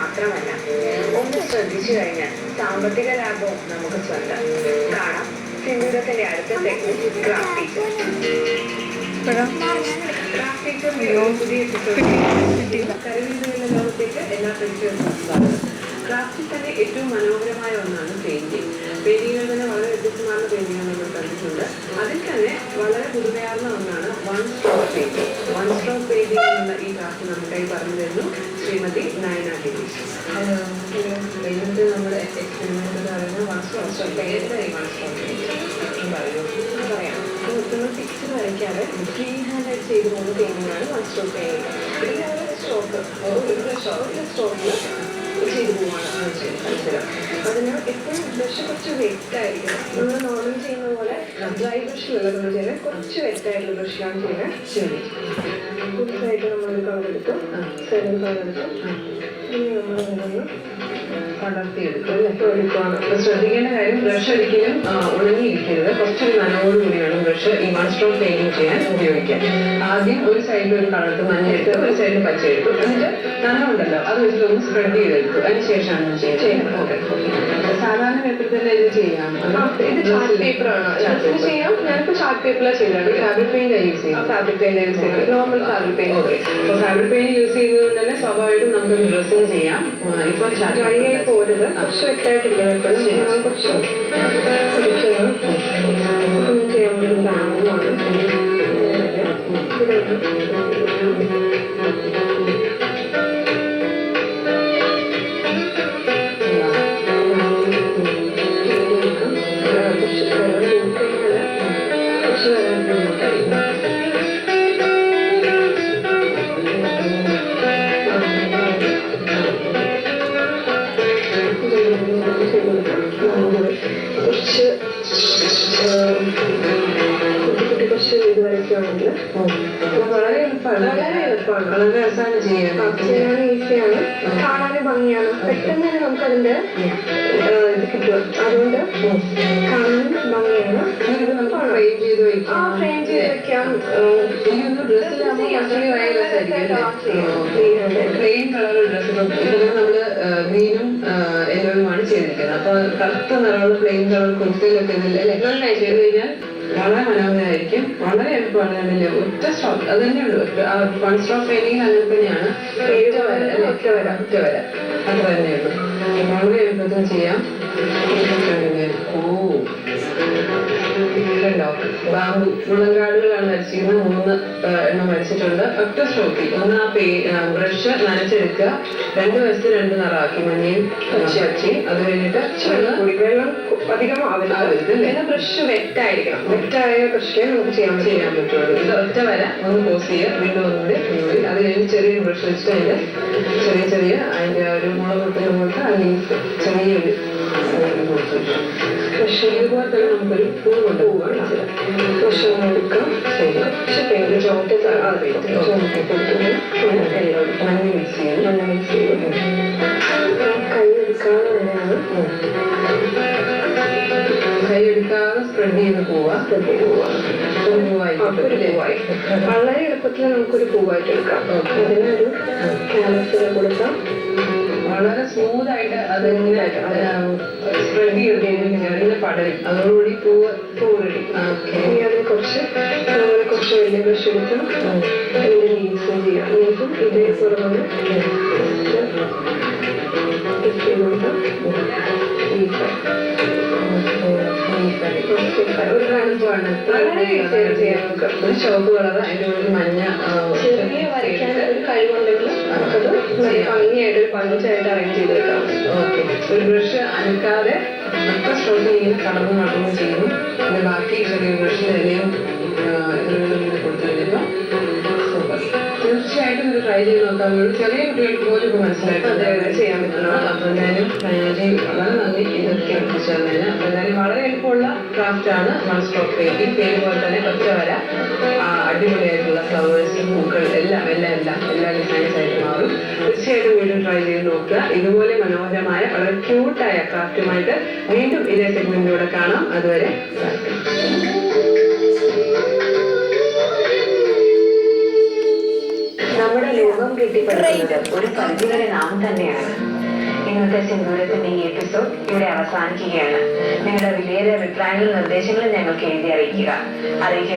മാത്രമല്ല, ഒന്ന് ശ്രദ്ധിച്ചു കഴിഞ്ഞാൽ സാമ്പത്തിക ലാഭവും നമുക്ക് സ്വന്തം. കാണാം സിന്ദൂരത്തിന്റെ അടുത്ത ടെക്നിക് ക്രാഫ്റ്റ്. ലോകത്തേക്ക് എല്ലാ പരിചയവും. ക്രാഫ്റ്റിൽ തന്നെ ഏറ്റവും മനോഹരമായ ഒന്നാണ് പെയിന്റിങ്. പെയിന്റിങ്ങുകൾ തന്നെ വളരെ വ്യത്യസ്തമായ പെയിന്റിങ്ങുകൾ നമ്മൾ കണ്ടിട്ടുണ്ട്. അതിൽ തന്നെ വളരെ പുതുമയാർന്ന ഒന്നാണ് one stroke painting. One stroke painting എന്നുള്ള ഈ ക്രാഫ്റ്റ് നമുക്കായി പറഞ്ഞു തരുന്നു ശ്രീമതി നയന ഗിരീഷ്. പെയിന്റ് നമ്മുടെ എക്സ്പെരിമെന്റ് എന്ന് പറയുന്നത് one stroke paint. One stroke paint പറയാം. നമ്മൾ പിക്ചർ വരയ്ക്കാതെ ഫ്രീ ഹാൻഡായിട്ട് ചെയ്തു പോകുന്ന പെയിന്റിങ്ങാണ് വൺ സ്ട്രോക്ക് പെയിന്റിങ്. ഇതിന് ഒരു സ്ട്രോക്ക് സ്ട്രോക്കിൽ ചെയ്തു പോവാണ് മത്സരം. അതിന് എപ്പോഴും ബ്രഷ് കുറച്ച് വെറ്റായിരിക്കണം. നമ്മൾ നോർമൽ ചെയ്യുന്ന പോലെ ഡ്രൈ ബ്രഷിലല്ല നമ്മൾ ചെയ്യുന്നത്, കുറച്ച് വെറ്റായിട്ടുള്ള ബ്രഷിലാണ് ചെയ്യുന്നത്. ശരി, പുതുസായിട്ട് നമ്മൾ കളറെടുക്കും, സെവൻ കളറെടുക്കും. ഇനി നമ്മൾ അതിനൊന്ന് പടർത്തിയെടുക്കും അല്ലേ, എടുക്കുകയാണ്. ശ്രദ്ധിക്കേണ്ട കാര്യം ബ്രഷ് ഒരിക്കലും ഉണങ്ങിയിരിക്കരുത്. കുറച്ചൊരു നനവോടുകൂടി വേണം ബ്രഷ് ഈ വൺ സ്ട്രോക്ക് പെയിന്റിങ് ചെയ്യാൻ ഉപയോഗിക്കാൻ. ആദ്യം ഒരു സൈഡിൽ ഒരു കളർക്ക് മഞ്ഞയെടുത്ത് ഒരു സൈഡിൽ പച്ച എടുക്കും. എന്നിട്ട് നനവുണ്ടല്ലോ അത് വെച്ചിട്ടൊന്ന് സ്പ്രെഡ് ചെയ്തെടുക്കും. അതിനുശേഷമാണ് ചെയ്യുന്നത്. സാധാരണ പേപ്പറിൽ തന്നെ ഇത് ചെയ്യാം. ഇത് ചാർട്ട് പേപ്പറാണ് ചെയ്യാം. ഞാനിപ്പോൾ ചാർട്ട് പേപ്പറിലാണ് ചെയ്തത്. ഫാബ്രിക് പെയിന്റ് യൂസ് ചെയ്യാം. ഫാബ്രിക് പെയിന്റ് യൂസ് ചെയ്യുന്നത് നോർമൽ ഫാബ്രിക് പെയിന്റ്. അപ്പോൾ ഫാബ്രിക് പെയിന്റ് യൂസ് ചെയ്യുന്നത് തന്നെ സ്വാഭാവികമായിട്ടും നമുക്ക് ഡ്രസ്സിങ് ചെയ്യാം. ഇപ്പോൾ ഡ്രൈ ആയി പോരുത്, കുറച്ച് വെറ്റായിട്ടില്ല. എപ്പോഴും കുറച്ച് ചെയ്യാൻ പറ്റുന്ന ബാഗുമാണ്. വളരെ എളുപ്പമാണ്, വളരെ രസമാണ് ചെയ്യാൻ. ഈസിയാണ്, കാണാനും ഭംഗിയാണ്. പെട്ടെന്ന് തന്നെ നമുക്ക് അതിന്റെ ഇത് കിട്ടും. അതുകൊണ്ട് കാണാനും ഭംഗിയാണ്. ഫ്രെയിം ചെയ്ത് വെക്കാം. പ്ലെയിൻ കളർ ഡ്രസ്സ് നമ്മള് ഗ്രീനും യെല്ലോയുമാണ് ചെയ്തിരിക്കുന്നത്. അപ്പൊ കറുത്ത നിറമുള്ള പ്ലെയിൻ കളർ കുർത്തയിലൊക്കെ നന്നായി ചെയ്ത് കഴിഞ്ഞാൽ വളരെ മനോഹരമായിരിക്കും. വളരെ എളുപ്പമാണ്. അതിന്റെ ഒറ്റ സ്ട്രോക്ക് അത് തന്നെയുള്ളൂ. വൺ സ്ട്രോക്ക് പെയിന്റിങ് അങ്ങനെ തന്നെയാണ്. ഒറ്റ വര അത്ര തന്നെയുള്ളൂ. വളരെ എളുപ്പത്തിൽ ചെയ്യാം. കണ്ടോ, ബാമ്പു മുളങ്കാടുകളാണ് വരച്ചിരിക്കുന്നത്. 3 എണ്ണം വരച്ചിട്ടുണ്ട്. ഒറ്റ സ്ട്രോക്കിൽ ഒന്ന് ആ ബ്രഷ് നനച്ചെടുക്കുക. 2 വശത്ത് 2 നിറമാക്കി, മഞ്ഞയും പച്ചയും. അത് കഴിഞ്ഞിട്ട് വെള്ളം അധികം ആവരുത്. ബ്രഷ് വെറ്റായിരിക്കണം. വെറ്റായ ബ്രഷേ നമുക്ക് ചെയ്യാൻ പറ്റുള്ളൂ. ഇത് ഒറ്റ വര ഒന്ന് പോസ് ചെയ്യുക, വീണ്ടും ഒന്നുകൂടി. അത് കഴിഞ്ഞ് ചെറിയൊരു ബ്രഷ് വെച്ചിട്ട് അതിന്റെ അതിന്റെ ഒരു മുളക് പൊട്ടുന്ന പോലത്തെ അല്ലെങ്കിൽ ചെറിയൊരു പക്ഷേ ഇതുപോലെ തന്നെ നമുക്കൊരു പൂ കൊണ്ടുപോവുകയാണ്. പക്ഷെ എടുക്കാം. പക്ഷെ പെയിന്റ് ചോട്ടി കൊടുക്കുന്നു. മഞ്ഞ മിക്സ് ചെയ്യും. കൈ എടുക്കാതെ തന്നെയാണ്. കൈ എടുക്കാതെ സ്പ്രെഡ് ചെയ്ത് പോവാ. വളരെ എളുപ്പത്തിൽ നമുക്കൊരു പൂവായിട്ട് എടുക്കാം. അതിനൊരു ക്യാൻവസിൽ കൊടുക്കാം. വളരെ സ്മൂത്ത് ആയിട്ട് അതിങ്ങനെ സ്പ്രെഡ് ചെയ്ത് പടരും. അതോടുകൂടി പൂവ് റെഡി. ഇനി അതിന് കുറച്ച് വലിയ ബ്രഷ് എടുക്കാം. അതിൻ്റെ ലീവ്സും ചെയ്യാം. ലീവ്സും ഇതേ പുറമെ ഒരു കാണിപ്പാണ്. ഒരു ചുവപ്പ് കളർ, അതിൻ്റെ ഒരു മഞ്ഞ ചെറിയ വരയ്ക്കാൻ ഒരു കഴിവുണ്ടെങ്കിൽ നമുക്കത് ഭംഗിയായിട്ട് ഒരു പഞ്ചായിട്ട് അറേഞ്ച് ചെയ്ത് വെക്കാം. ഓക്കെ, ഒരു ബ്രഷ് അനക്കാതെ ഒറ്റ സ്ട്രോക്ക് ഇങ്ങനെ കടന്നു ചെയ്യുന്നു. പിന്നെ ബാക്കി ചെറിയ ബ്രഷിൻ്റെ എല്ലാം കൊടുത്തു കഴിഞ്ഞപ്പോൾ സൂപ്പർ. തീർച്ചയായിട്ടും ഇത് ട്രൈ ചെയ്ത് നോക്കാം. ചെറിയ കുട്ടികൾക്ക് പോലും ഇപ്പോൾ മനസ്സിലായിട്ട് ചെയ്യാൻ പറ്റുന്നതാണ്. അപ്പോൾ എന്തായാലും വളരെ നന്ദി ഇതൊക്കെ എത്തിച്ചതിന്. അപ്പോൾ എന്തായാലും വളരെ എളുപ്പമുള്ള ക്രാഫ്റ്റാണ് വൺ സ്ട്രോക്ക് പെയിന്റിങ്. പേര് പോലെ തന്നെ ഒറ്റ വര, അടിപൊളിയായിട്ടുള്ള ഫ്ലവേഴ്സ്, പൂക്കൾ എല്ലാം ഡിസൈൻസ് ആയിട്ട് മാറും. തീർച്ചയായിട്ടും വീണ്ടും ട്രൈ ചെയ്ത് നോക്കുക. ഇതുപോലെ മനോഹരമായ വളരെ ക്യൂട്ടായ ക്രാഫ്റ്റുമായിട്ട് വീണ്ടും ഇതേ സെഗ്മെന്റിലൂടെ കാണാം. അതുവരെ നമ്മുടെ ലോകം എത്തിപ്പെടുന്നത് ഒരു പരിധിവരെ നാം തന്നെയാണ്. ഇന്നത്തെ സിന്ദൂരത്തിന്റെ ഈ എപ്പിസോഡ് ഇവിടെ അവസാനിക്കുകയാണ്. നിങ്ങളുടെ വിലയേറിയ അഭിപ്രായങ്ങളും നിർദ്ദേശങ്ങളും ഞങ്ങൾക്ക് എഴുതി അറിയിക്കുക.